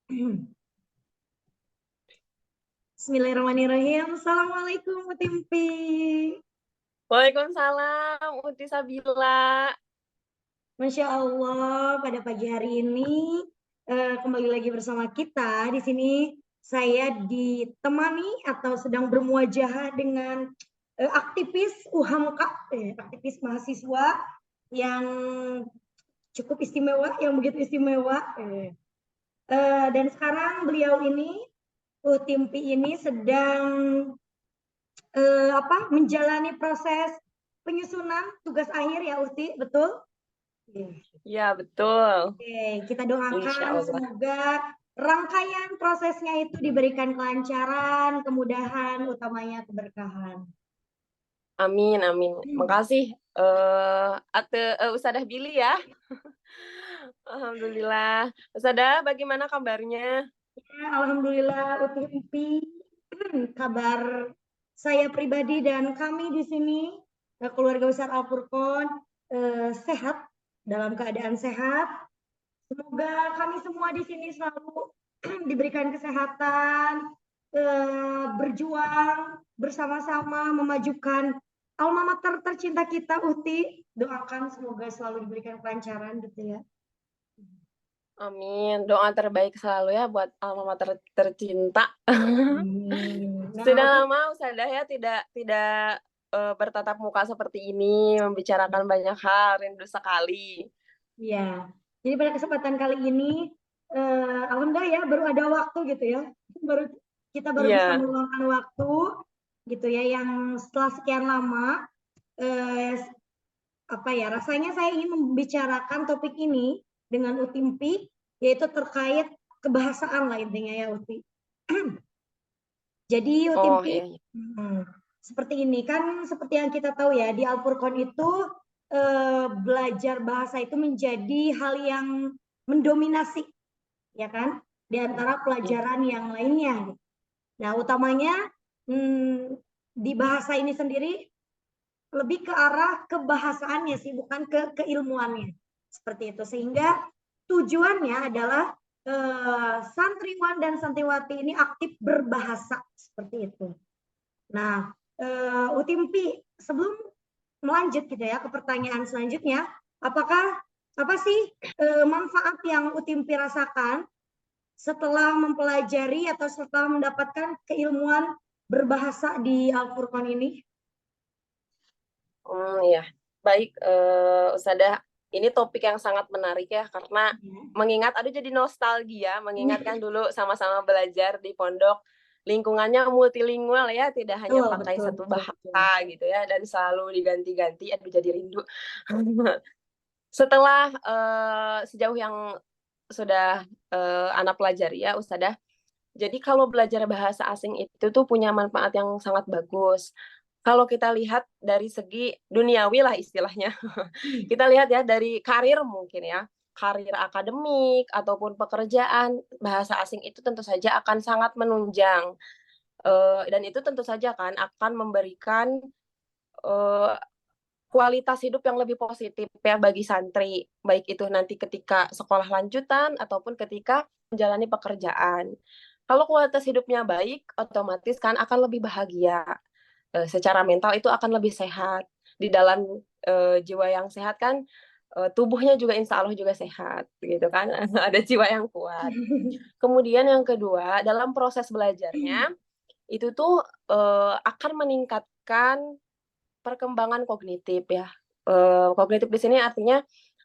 Bismillahirrahmanirrahim. Assalamualaikum Bu Timpi. Waalaikumsalam, Uti Sabila. Masya Allah, pada pagi hari ini kembali lagi bersama kita. Di sini saya ditemani atau sedang bermuajahah dengan aktivis UHAMKA, aktivis mahasiswa yang cukup istimewa, yang begitu istimewa. Dan sekarang beliau ini, Bu Timpi ini sedang menjalani proses penyusunan tugas akhir ya Uti, betul? Ya, betul. Oke, kita Insya doakan Allah. semoga rangkaian prosesnya itu diberikan kelancaran, kemudahan, utamanya keberkahan. Amin, amin. Makasih, Ustadzah Billy ya. Alhamdulillah. Ustadzah, bagaimana kabarnya? Ya, Alhamdulillah Uti kabar saya pribadi dan kami di sini keluarga besar Al Furqon sehat, dalam keadaan sehat. Semoga kami semua di sini selalu diberikan kesehatan, berjuang bersama-sama memajukan alma mater tercinta kita Uti. Doakan semoga selalu diberikan kelancaran gitu ya. Amin. Doa terbaik selalu ya buat alma mater tercinta. Nah, Sudah Uti, lama Ustadzah ya tidak bertatap muka seperti ini, membicarakan banyak hal, rindu sekali. ya. Jadi pada kesempatan kali ini, alhamdulillah ya baru ada waktu gitu ya, baru bisa Iya. meluangkan waktu gitu ya, yang setelah sekian lama eh, rasanya saya ingin membicarakan topik ini dengan Utimpi, yaitu terkait kebahasaan lah intinya ya Uti. Jadi Oh, Utimpi, iya, iya. seperti ini kan, seperti yang kita tahu ya, di Al-Furqan itu belajar bahasa itu menjadi hal yang mendominasi, ya kan, di antara Iya. pelajaran yang lainnya. Nah, utamanya di bahasa ini sendiri lebih ke arah kebahasaannya sih, bukan ke keilmuannya. Seperti itu. Sehingga tujuannya adalah santriwan dan santriwati ini aktif berbahasa seperti itu. Nah, Utimpi, sebelum melanjut gitu ya ke pertanyaan selanjutnya, apakah apa sih manfaat yang Utimpi rasakan setelah mempelajari atau setelah mendapatkan keilmuan berbahasa di Al-Furqan ini? Iya. Baik, Ustadzah, ini topik yang sangat menarik ya, karena mengingat, aduh jadi nostalgia, mengingatkan dulu sama-sama belajar di pondok, lingkungannya multilingual ya, tidak hanya Betul, pakai betul, satu betul, betul. bahasa gitu ya, dan selalu diganti-ganti, aduh jadi rindu. Setelah sejauh yang sudah Anak pelajari ya, Ustadzah, jadi kalau belajar bahasa asing itu tuh punya manfaat yang sangat bagus. Kalau kita lihat dari segi duniawi lah istilahnya, kita lihat ya dari karir mungkin ya, karir akademik ataupun pekerjaan, bahasa asing itu tentu saja akan sangat menunjang. Dan itu tentu saja kan akan memberikan eh, kualitas hidup yang lebih positif ya bagi santri, baik itu nanti ketika sekolah lanjutan ataupun ketika menjalani pekerjaan. Kalau kualitas hidupnya baik, otomatis kan akan lebih bahagia. Secara mental itu akan lebih sehat. Di dalam jiwa yang sehat kan, tubuhnya juga insya Allah juga sehat, gitu kan. Ada jiwa yang kuat. Kemudian yang kedua, dalam proses belajarnya, itu tuh akan meningkatkan perkembangan kognitif ya. Kognitif di sini artinya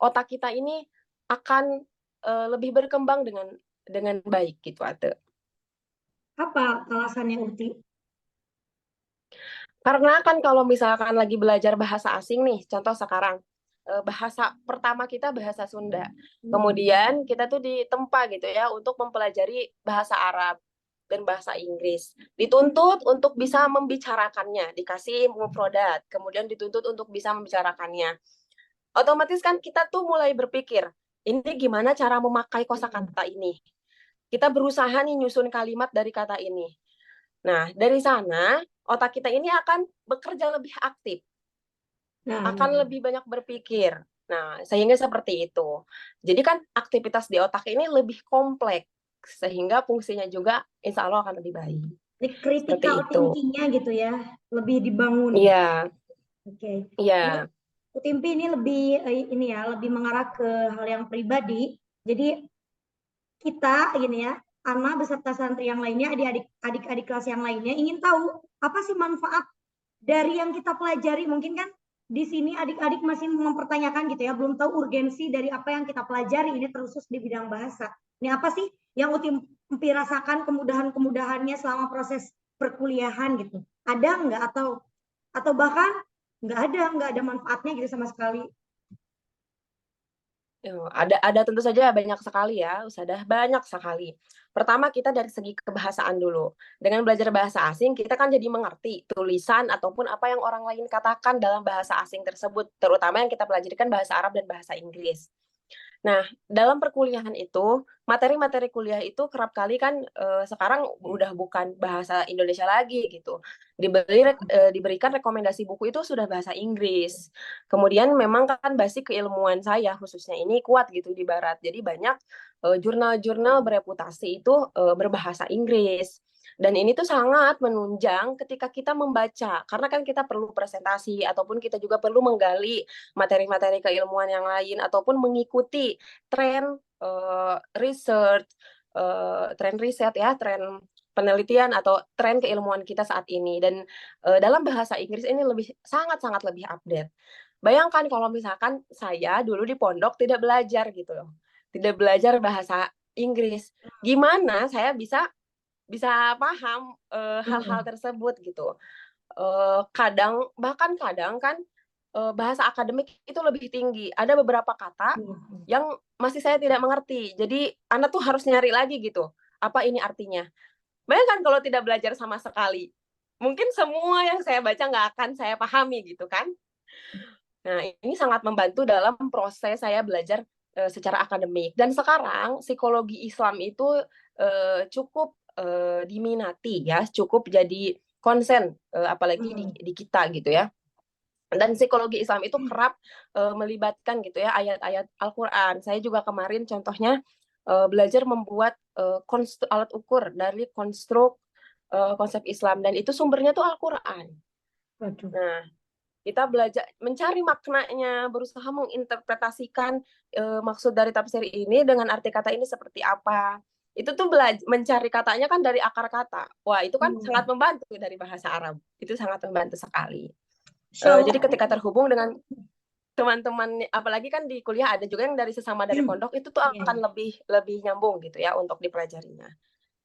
otak kita ini akan lebih berkembang dengan baik gitu, Ate. Apa alasannya Uti? Karena kan kalau misalkan lagi belajar bahasa asing nih, contoh sekarang, bahasa pertama kita bahasa Sunda. Kemudian kita tuh ditempa gitu ya untuk mempelajari bahasa Arab dan bahasa Inggris. Dituntut untuk bisa membicarakannya, dikasih mufrodat, kemudian dituntut untuk bisa membicarakannya. Otomatis kan kita tuh mulai berpikir, ini gimana cara memakai kosakata ini? Kita berusaha nih nyusun kalimat dari kata ini. Nah, dari sana otak kita ini akan bekerja lebih aktif, Nah, akan lebih banyak berpikir. Nah, sehingga seperti itu. Jadi kan aktivitas di otak ini lebih kompleks. sehingga fungsinya juga insya Allah akan lebih baik. Jadi Seperti critical itu. thinking-nya gitu ya, lebih dibangun. Iya, Oke. iya. Utimpi ini lebih ini ya, lebih mengarah ke hal yang pribadi. Jadi kita ini ya, Ana beserta santri yang lainnya, adik-adik kelas yang lainnya ingin tahu apa sih manfaat dari yang kita pelajari. Mungkin kan di sini adik-adik masih mempertanyakan gitu ya, belum tahu urgensi dari apa yang kita pelajari ini terkhusus di bidang bahasa. Ini apa sih yang Utimpi rasakan kemudahan-kemudahannya selama proses perkuliahan gitu? Ada nggak atau bahkan nggak ada manfaatnya gitu sama sekali? Ada tentu saja banyak sekali ya, Ustadzah, banyak sekali. Pertama kita dari segi kebahasaan dulu. Dengan belajar bahasa asing, kita kan jadi mengerti tulisan ataupun apa yang orang lain katakan dalam bahasa asing tersebut, terutama yang kita pelajari kan bahasa Arab dan bahasa Inggris. Nah, dalam perkuliahan itu, materi-materi kuliah itu kerap kali kan sekarang udah bukan bahasa Indonesia lagi gitu. Diberikan rekomendasi buku itu sudah bahasa Inggris. Kemudian memang kan basic keilmuan saya khususnya ini kuat gitu di barat. Jadi banyak jurnal-jurnal bereputasi itu berbahasa Inggris. Dan ini tuh sangat menunjang ketika kita membaca, karena kan kita perlu presentasi ataupun kita juga perlu menggali materi-materi keilmuan yang lain ataupun mengikuti tren research, tren riset ya, tren penelitian atau tren keilmuan kita saat ini. Dan dalam bahasa Inggris ini sangat-sangat lebih update. Bayangkan kalau misalkan saya dulu di pondok tidak belajar gitu loh, tidak belajar bahasa Inggris, gimana saya bisa bisa paham hal-hal tersebut gitu. Bahkan kadang kan bahasa akademik itu lebih tinggi. Ada beberapa kata yang masih saya tidak mengerti. Jadi Anda tuh harus nyari lagi gitu. Apa ini artinya? Bayangkan kalau tidak belajar sama sekali. Mungkin semua yang saya baca nggak akan saya pahami gitu kan. Nah, ini sangat membantu dalam proses saya belajar secara akademik. Dan sekarang psikologi Islam itu cukup diminati ya, cukup jadi konsen apalagi di kita gitu ya. Dan psikologi Islam itu kerap melibatkan gitu ya ayat-ayat Al-Qur'an. Saya juga kemarin contohnya belajar membuat alat ukur dari konstruk konsep Islam dan itu sumbernya tuh Al-Qur'an. Nah, kita belajar mencari maknanya, berusaha menginterpretasikan maksud dari tafsir ini dengan arti kata ini seperti apa. Itu tuh mencari katanya kan dari akar kata. Wah, itu kan sangat membantu dari bahasa Arab. Itu sangat membantu sekali. Jadi ketika terhubung dengan teman-teman, apalagi kan di kuliah ada juga yang dari sesama dari pondok, itu tuh akan lebih nyambung gitu ya untuk dipelajarinya.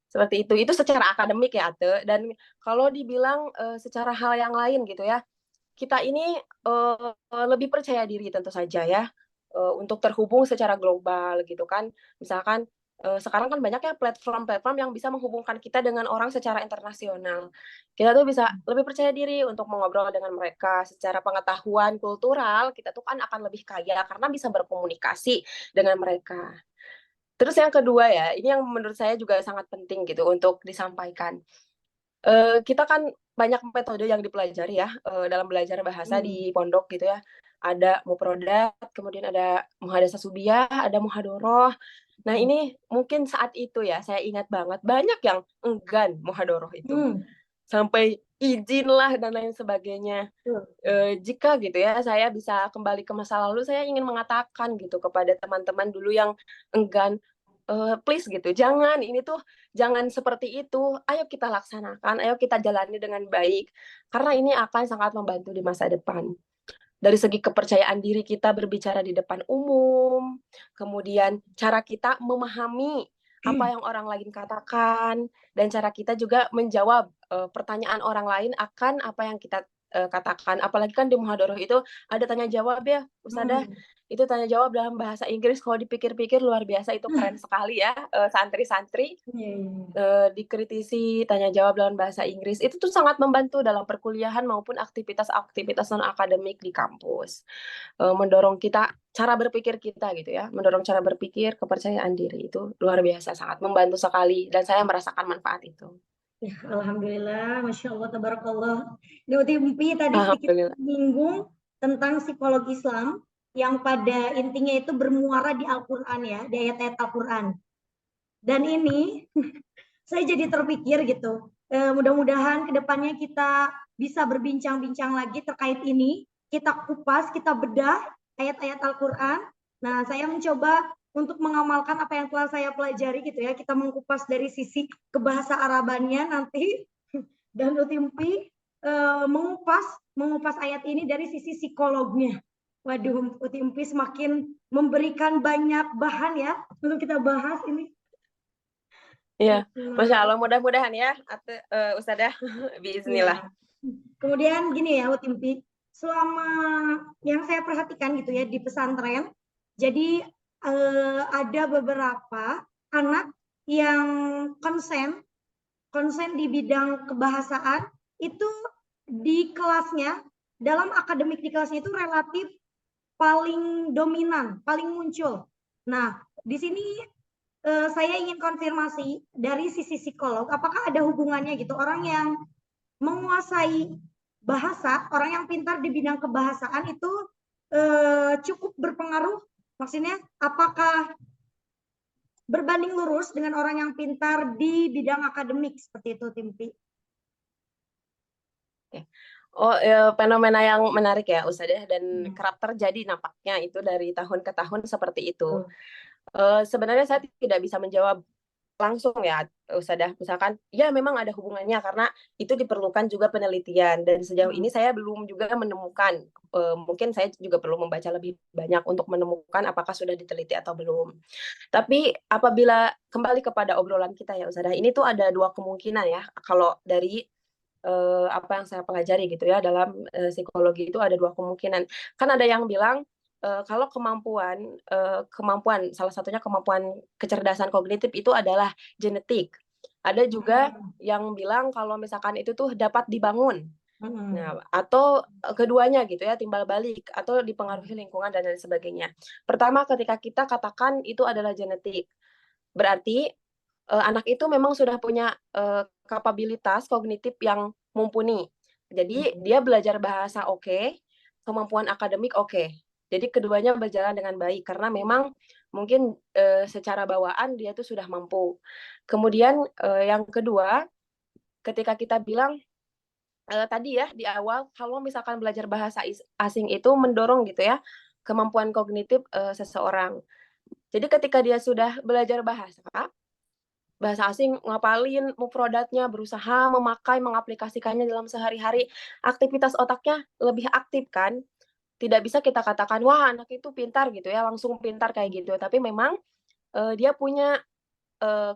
Seperti itu secara akademik ya, Ate. Dan kalau dibilang secara hal yang lain gitu ya, kita ini lebih percaya diri tentu saja ya untuk terhubung secara global gitu kan. Misalkan sekarang kan banyak ya platform-platform yang bisa menghubungkan kita dengan orang secara internasional. Kita tuh bisa lebih percaya diri untuk mengobrol dengan mereka secara pengetahuan kultural, kita tuh kan akan lebih kaya karena bisa berkomunikasi dengan mereka. Terus yang kedua ya, ini yang menurut saya juga sangat penting gitu untuk disampaikan. Kita kan banyak metode yang dipelajari ya, dalam belajar bahasa di pondok gitu ya. Ada mufrodat, kemudian ada muhadasah subiah, ada muhadoroh. Nah ini mungkin saat itu ya, saya ingat banget banyak yang enggan muhadoroh itu. Sampai izin lah dan lain sebagainya. Jika gitu ya, saya bisa kembali ke masa lalu, saya ingin mengatakan gitu kepada teman-teman dulu yang enggan, please gitu, ini tuh jangan seperti itu, ayo kita laksanakan, ayo kita jalani dengan baik, karena ini akan sangat membantu di masa depan. Dari segi kepercayaan diri kita berbicara di depan umum, kemudian cara kita memahami apa yang orang lain katakan, dan cara kita juga menjawab pertanyaan orang lain akan apa yang kita katakan. Apalagi kan di muhadharah itu ada tanya jawab ya, Ustadzah. Itu tanya jawab dalam bahasa Inggris, kalau dipikir-pikir luar biasa, itu keren sekali ya, santri-santri dikritisi, tanya jawab dalam bahasa Inggris. Itu tuh sangat membantu dalam perkuliahan maupun aktivitas-aktivitas non-akademik di kampus. Mendorong kita, cara berpikir kita gitu ya, mendorong cara berpikir, kepercayaan diri, itu luar biasa, sangat membantu sekali, dan saya merasakan manfaat itu. Ya, alhamdulillah, masya Allah, tabarakallah. Ini Utimpi tadi sedikit Alhamdulillah. menyinggung tentang psikologi Islam yang pada intinya itu bermuara di Al-Quran ya, di ayat-ayat Al-Quran. Dan ini saya jadi terpikir gitu, mudah-mudahan kedepannya kita bisa berbincang-bincang lagi terkait ini, kita kupas, kita bedah ayat-ayat Al-Quran. Nah, saya mencoba untuk mengamalkan apa yang telah saya pelajari gitu ya, kita mengupas dari sisi kebahasa Arabannya nanti, dan Utimpi mengupas ayat ini dari sisi psikolognya. Waduh, Utimpi semakin memberikan banyak bahan ya untuk kita bahas ini. Iya, Masya Nah, Allah, mudah-mudahan ya, Ustadzah, iya. biiznillah. Kemudian gini ya, Utimpi, selama yang saya perhatikan gitu ya di pesantren, jadi ada beberapa anak yang konsen konsen di bidang kebahasaan itu di kelasnya, dalam akademik di kelasnya itu relatif paling dominan, paling muncul. Nah, di sini saya ingin konfirmasi dari sisi psikolog, apakah ada hubungannya gitu orang yang menguasai bahasa, orang yang pintar di bidang kebahasaan itu cukup berpengaruh. Maksudnya, apakah berbanding lurus dengan orang yang pintar di bidang akademik seperti itu, Timpi? Oh, fenomena yang menarik ya, Ustadzah, dan kerap terjadi nampaknya itu dari tahun ke tahun seperti itu. Sebenarnya saya tidak bisa menjawab langsung ya, Ustadzah. Misalkan, ya memang ada hubungannya karena itu diperlukan juga penelitian dan sejauh ini saya belum juga menemukan. Mungkin saya juga perlu membaca lebih banyak untuk menemukan apakah sudah diteliti atau belum. Tapi apabila kembali kepada obrolan kita ya, Ustadzah, ini tuh ada dua kemungkinan ya. Kalau dari apa yang saya pelajari gitu ya dalam psikologi itu ada dua kemungkinan. Kan ada yang bilang kalau kemampuan salah satunya kemampuan kecerdasan kognitif itu adalah genetik. Ada juga yang bilang kalau misalkan itu tuh dapat dibangun. Nah, atau keduanya gitu ya, timbal balik atau dipengaruhi lingkungan dan lain sebagainya. Pertama, ketika kita katakan itu adalah genetik, berarti anak itu memang sudah punya kapabilitas kognitif yang mumpuni. Jadi dia belajar bahasa oke, kemampuan akademik oke. Jadi keduanya berjalan dengan baik karena memang mungkin secara bawaan dia tuh sudah mampu. Kemudian yang kedua, ketika kita bilang tadi ya di awal kalau misalkan belajar bahasa asing itu mendorong gitu ya kemampuan kognitif seseorang. Jadi ketika dia sudah belajar bahasa asing, ngapalin mufradatnya, berusaha memakai, mengaplikasikannya dalam sehari-hari, aktivitas otaknya lebih aktif kan. Tidak bisa kita katakan, wah anak itu pintar gitu ya, langsung pintar kayak gitu. Tapi memang dia punya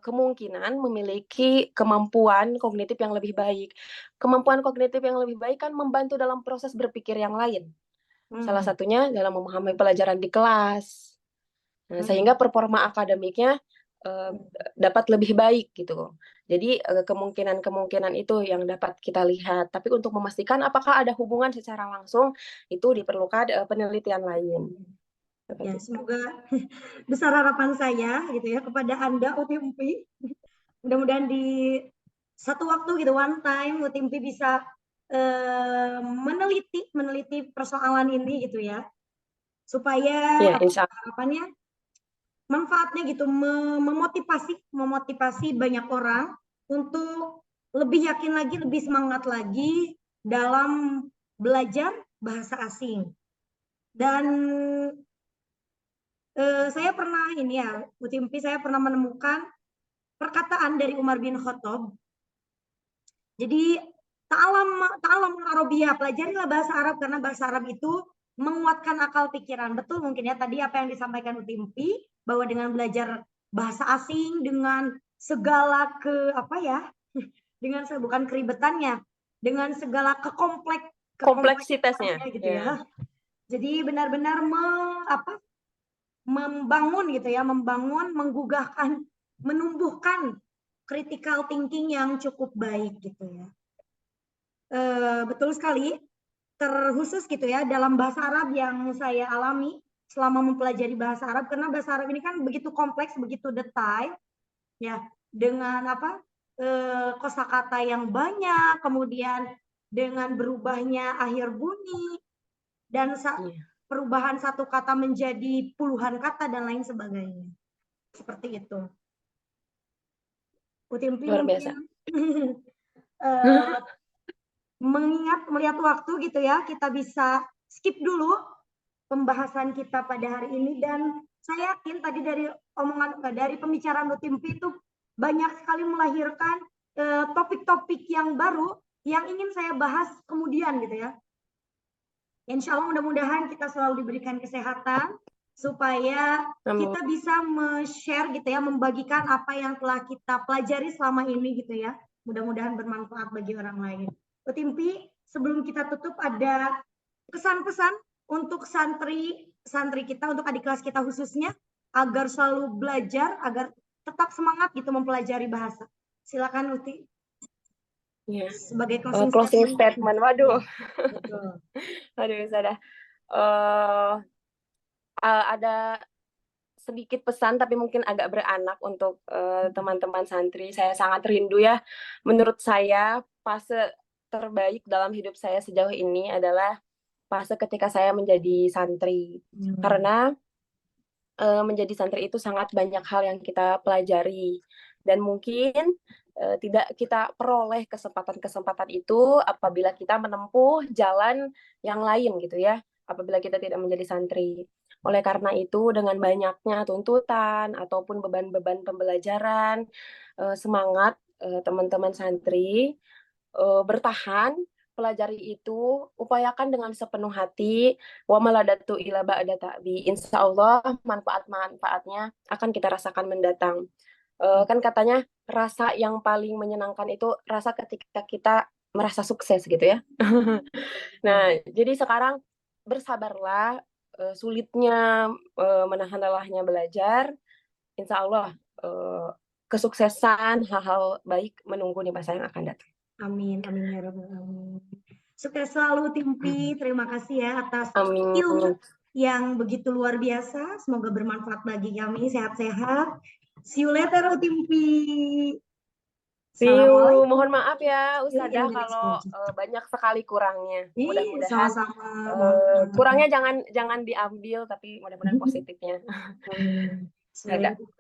kemungkinan memiliki kemampuan kognitif yang lebih baik. Kemampuan kognitif yang lebih baik kan membantu dalam proses berpikir yang lain. Salah satunya dalam memahami pelajaran di kelas. Nah, sehingga performa akademiknya dapat lebih baik gitu. Jadi kemungkinan-kemungkinan itu yang dapat kita lihat. Tapi untuk memastikan apakah ada hubungan secara langsung itu diperlukan penelitian lain. Ya, semoga besar harapan saya gitu ya kepada Anda Utimpi. Mudah-mudahan di satu waktu gitu one time Utimpi bisa meneliti persoalan ini gitu ya. Supaya Ya, insya harapannya manfaatnya gitu memotivasi banyak orang untuk lebih yakin lagi, lebih semangat lagi dalam belajar bahasa asing. Dan saya pernah ini ya, Utimpi, saya pernah menemukan perkataan dari Umar bin Khattab. Jadi ta'alam Arabiyah, pelajarilah bahasa Arab karena bahasa Arab itu menguatkan akal pikiran. Betul mungkin ya tadi apa yang disampaikan Utimpi bahwa dengan belajar bahasa asing dengan segala dengan bukan keribetannya, dengan segala kompleksitasnya. kompleksitasnya gitu ya. Jadi benar-benar membangun gitu ya, menggugahkan, menumbuhkan critical thinking yang cukup baik gitu ya. Betul sekali, terkhusus gitu ya dalam bahasa Arab yang saya alami selama mempelajari bahasa Arab, karena bahasa Arab ini kan begitu kompleks, begitu detail, ya, dengan kosakata yang banyak, kemudian dengan berubahnya akhir bunyi dan perubahan satu kata menjadi puluhan kata dan lain sebagainya. Seperti itu. Utimpi Luar mungkin biasa. eh, melihat waktu gitu ya, kita bisa skip dulu pembahasan kita pada hari ini, dan saya yakin tadi dari dari pembicaraan Utimpi itu banyak sekali melahirkan topik-topik yang baru yang ingin saya bahas kemudian gitu ya. Insya Allah mudah-mudahan kita selalu diberikan kesehatan supaya kita bisa share gitu ya, membagikan apa yang telah kita pelajari selama ini gitu ya. Mudah-mudahan bermanfaat bagi orang lain. Utimpi, sebelum kita tutup ada pesan-pesan untuk santri kita, untuk adik kelas kita khususnya, agar selalu belajar, agar tetap semangat gitu mempelajari bahasa. Silakan Uti. Ya. Sebagai Closing statement. Waduh. Betul. Aduh, sudah. Ada sedikit pesan tapi mungkin agak beranak untuk teman-teman santri. Saya sangat rindu ya. Menurut saya fase terbaik dalam hidup saya sejauh ini adalah fase ketika saya menjadi santri. Karena menjadi santri itu sangat banyak hal yang kita pelajari dan mungkin tidak kita peroleh kesempatan-kesempatan itu apabila kita menempuh jalan yang lain gitu ya, apabila kita tidak menjadi santri. Oleh karena itu, dengan banyaknya tuntutan ataupun beban-beban pembelajaran, semangat teman-teman santri bertahan, pelajari itu, upayakan dengan sepenuh hati, wa maladatu ila ba'da ta'bi. Insya Allah manfaat-manfaatnya akan kita rasakan mendatang. Kan katanya rasa yang paling menyenangkan itu rasa ketika kita merasa sukses gitu ya. Nah, jadi sekarang bersabarlah, sulitnya menahan lelahnya belajar, insya Allah kesuksesan, hal-hal baik menunggu di masa yang akan datang. Amin, amin ya rabbal alamin. Sukses selalu Timpi. Terima kasih ya atas Amin. ilmu yang begitu luar biasa. Semoga bermanfaat bagi kami. Sehat-sehat. See you later Timpi. See you. Assalamualaikum. Mohon maaf ya Ustadzah In the next kalau project. banyak sekali kurangnya. Mudah-mudahan Sama-sama. kurangnya jangan diambil tapi mudah-mudahan positifnya Amin. ada.